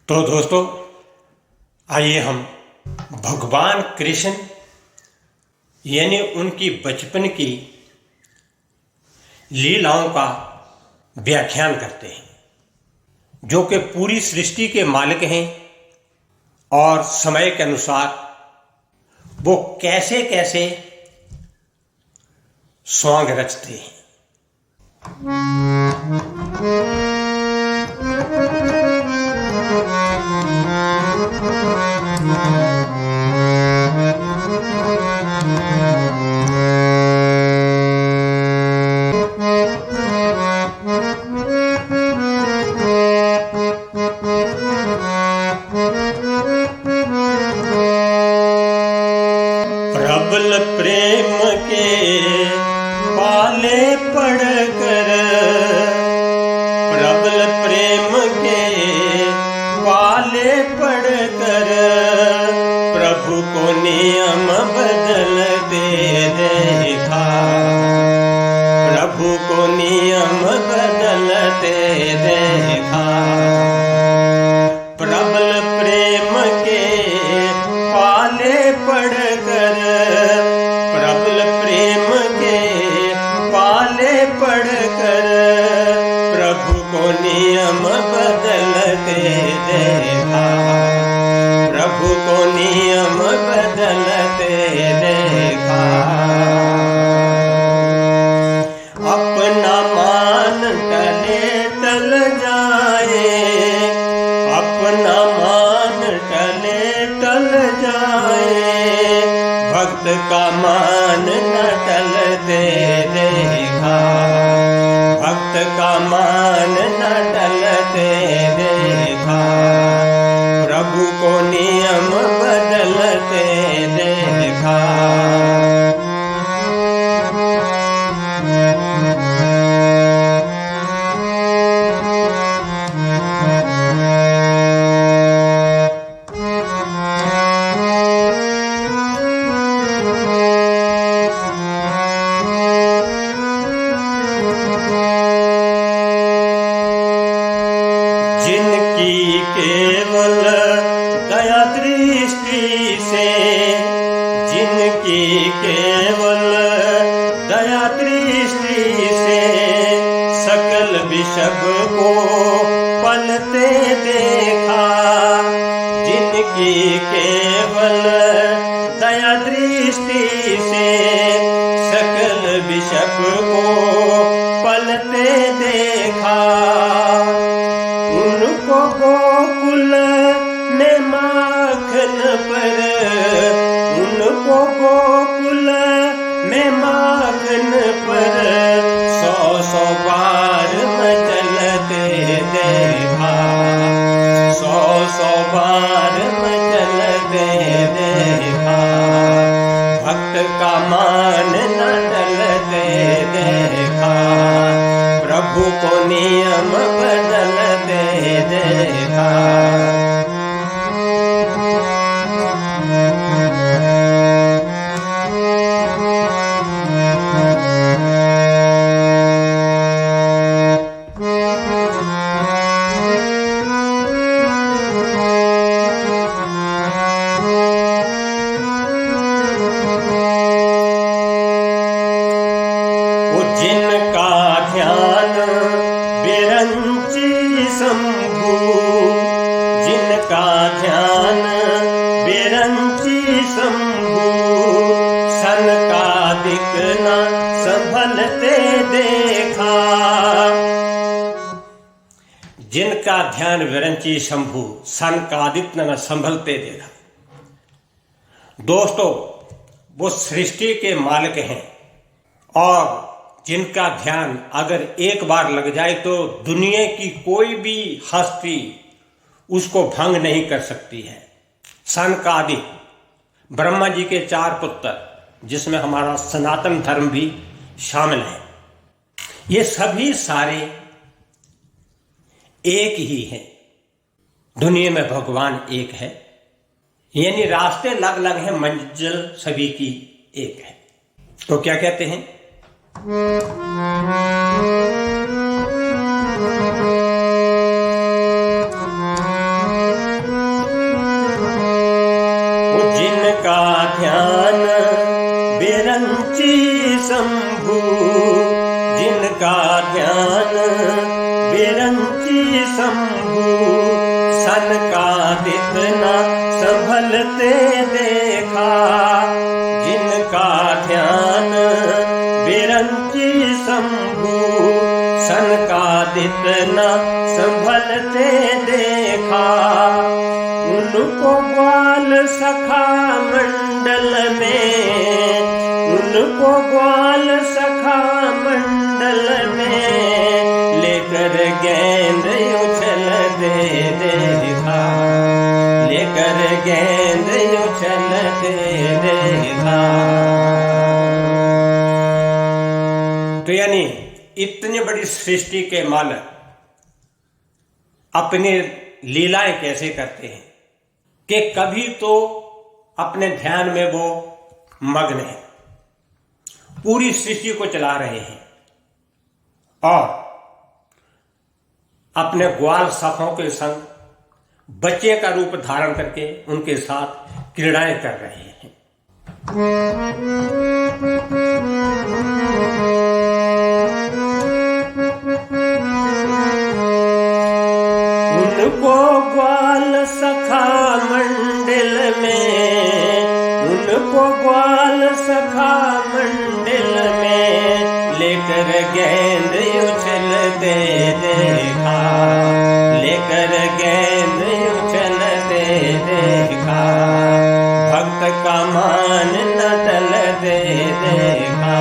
तो दोस्तों, आइए हम भगवान कृष्ण यानी उनकी बचपन की लीलाओं का व्याख्यान करते हैं, जो कि पूरी सृष्टि के मालिक हैं और समय के अनुसार वो कैसे कैसे सॉन्ग रचते हैं। प्रबल प्रेम के पाले पड़कर, प्रबल प्रेम के पाले पड़कर प्रभु को नियम बदलते देखा, प्रभु को नियम बदलते देखा। प्रबल प्रेम के पाले पड़कर, प्रबल प्रेम के पाले पड़कर प्रभु को नियम बदलते देखा, प्रभु को नियम बदलते देखा। अपना मान टले टल जाए, अपना मान टले टल जाए, भक्त का मान न टलते देखा, भक्त का मान न टलते देखा। प्रभु को नियम बदलते देखा। जिनकी केवल दया दृष्टि से, जिनकी केवल दया दृष्टि से सकल विषब को पलते देखा, जिनकी केवल दया दृष्टि से सकल विषब को पलते देखा। उनको गोकुल में माखन पर, उनको गोकुल में माखन पर 100 बार मचलते देखा, 100 बार मचलते देखा। भक्त का मान न टलते देखा, प्रभु को नियम बदलते देखा। जिनका ध्यान बिरंची शंभु, जिनका ध्यान बिरंची शंभु, सनकादिक न संभलते देखा। जिनका ध्यान विरंची शंभु, सनकादिक न संभलते देखा। दोस्तों, वो सृष्टि के मालिक हैं और जिनका ध्यान अगर एक बार लग जाए तो दुनिया की कोई भी हस्ती उसको भंग नहीं कर सकती है। सनकादिक ब्रह्मा जी के 4 पुत्र, जिसमें हमारा सनातन धर्म भी शामिल है, ये सभी सारे एक ही हैं। दुनिया में भगवान एक है, यानी रास्ते अलग अलग हैं, मंजिल सभी की एक है। तो क्या कहते हैं? शंभु सनकादित न संभलते देखा, जिनका ध्यान बिरंची शंभु सनकादित न संभलते देखा। उनको ग्वाल सखा मंडल में, उनको ग्वाल सखा मंडल में लेकर गेंद उछलते देखा, लेकर गेंद उछलते देखा। तो यानी इतनी बड़ी सृष्टि के मालिक अपनी लीलाएं कैसे करते हैं कि कभी तो अपने ध्यान में वो मग्न है, पूरी सृष्टि को चला रहे हैं और अपने ग्वाल सखों के संग बच्चे का रूप धारण करके उनके साथ क्रीड़ाएं कर रहे हैं। उनको ग्वाल सखा मंडल में, उनको ग्वाल सखा मंडल में लेकर गेंद उछलते देखा, लेकर गेंद उछलते देखा। भक्त का मान न टलते देखा,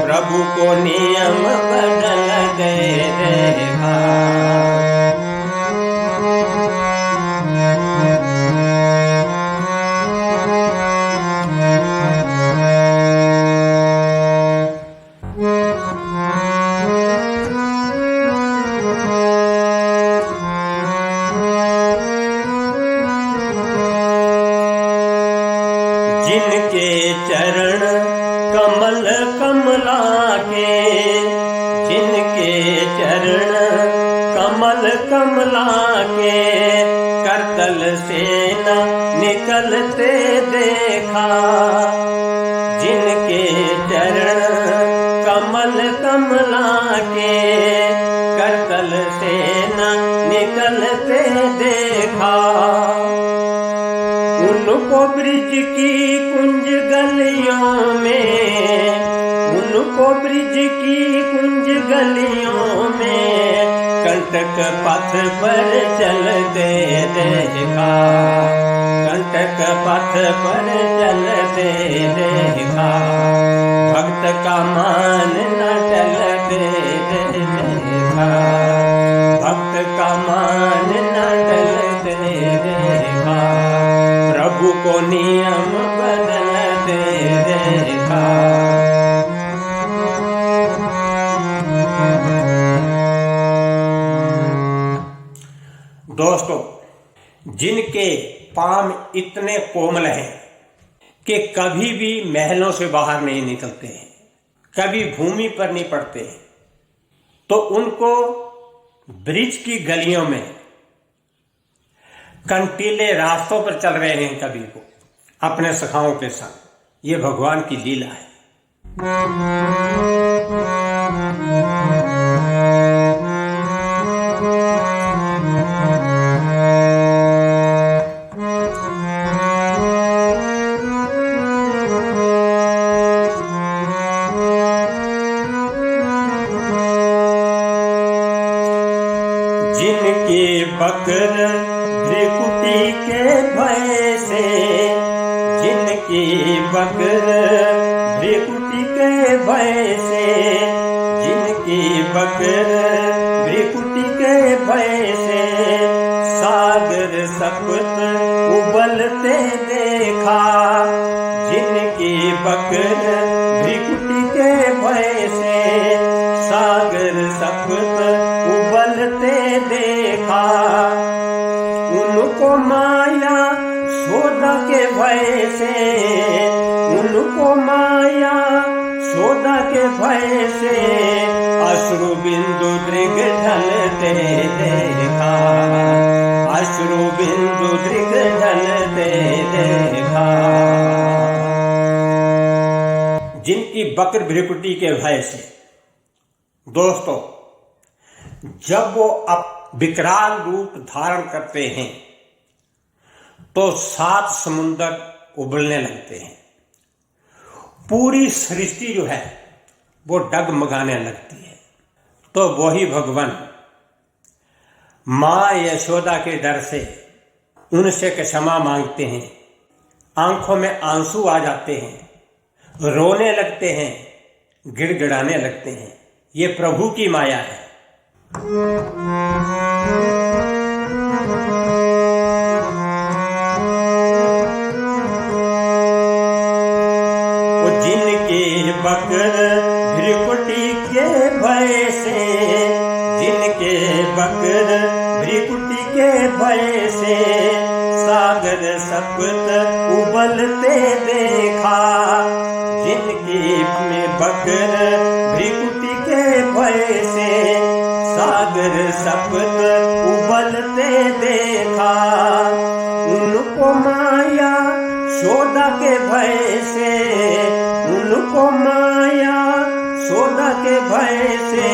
प्रभु को नियम बदलते देखा। जिनके चरण कमल कमला के, जिनके चरण कमल कमला के करतल से न निकलते देखा, जिनके चरण कमल कमला के करतल से न निकलते देखा। उनको ब्रिज की कुंज गलियों में, उनको ब्रिज की कुंज गलियों में कंटक पथ पर चलते देखा, कंटक पथ पर चलते देखा। भक्त का मान न टलते देखा, भक्त का मान न टलते देखा। प्रभु को नियम बदलते देखा। दोस्तों, जिनके पांव इतने कोमल हैं कि कभी भी महलों से बाहर नहीं निकलते हैं, कभी भूमि पर नहीं पड़ते हैं, तो उनको ब्रिज की गलियों में कंटीले रास्तों पर चल रहे हैं कभी को अपने सखाओं के साथ। ये भगवान की लीला है। जिनके बकर भृकुटी के भय से, जिनके बकर भृकुटी के भय से, जिनके बकर भृकुटी के भय से सागर सप्त उबलते देखा, जिनके बकर भृकुटी के भय से सागर सप्त उबलते देखा। उनको माया सोदा के भय से, उनको माया सोदा के भय से अश्रु बिंदु दृग ढलते देखा, अश्रु बिंदु दृग ढलते देखा। जिनकी बकर भृकुटी के भय से, दोस्तों, जब वो विकराल रूप धारण करते हैं तो 7 समुंदर उबलने लगते हैं। पूरी सृष्टि जो है वो डगमगाने लगती है। तो वही भगवान माँ यशोदा के डर से उनसे क्षमा मांगते हैं, आंखों में आंसू आ जाते हैं, रोने लगते हैं, गिड़गिड़ाने लगते हैं। ये प्रभु की माया है। वो जिनके बकर भ्रिकुटी के भय से, जिनके बकर भ्रिकुटी के भय से सागर सप्त उबलते देखा। जिनके में बकर भ्रिकुटी के भय से सागर सप्त उबलते देखा। उनको माया शोधा के भय से, उनको माया शोधा के भय से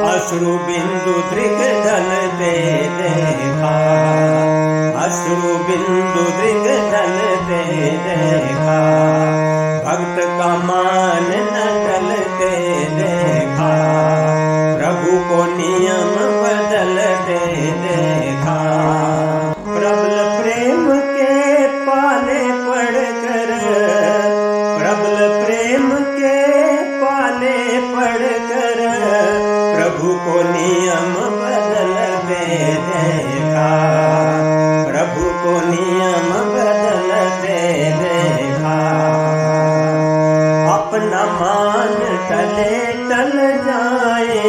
अश्रु बिंदु दृग ढलते देखा। अश्रु बिंदु दृग ढलते देखा। भक्त का मान न टलते देखा। प्रभु को नियम बदलते देखा। प्रबल प्रेम के पाले पड़कर, प्रबल प्रेम के पाले पड़कर प्रभु को नियम बदलते देखा। प्रभु को नियम बदलते देखा। अपना मान टले टल जाए,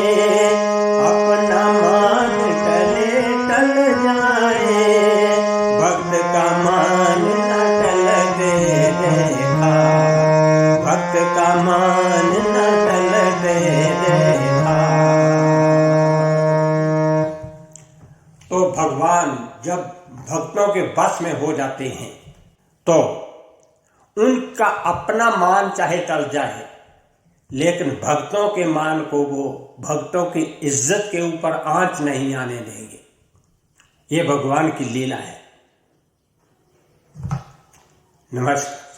अपना मान टले टल जाए, भक्त का मान न टलते देखा। भक्त का मान न टलते देखा। तो भगवान जब भक्तों के बस में हो जाते हैं तो उनका अपना मान चाहे टल जाए, लेकिन भक्तों के मान को वो भक्तों की इज्जत के ऊपर आंच नहीं आने देंगे। ये भगवान की लीला है। नमस्कार।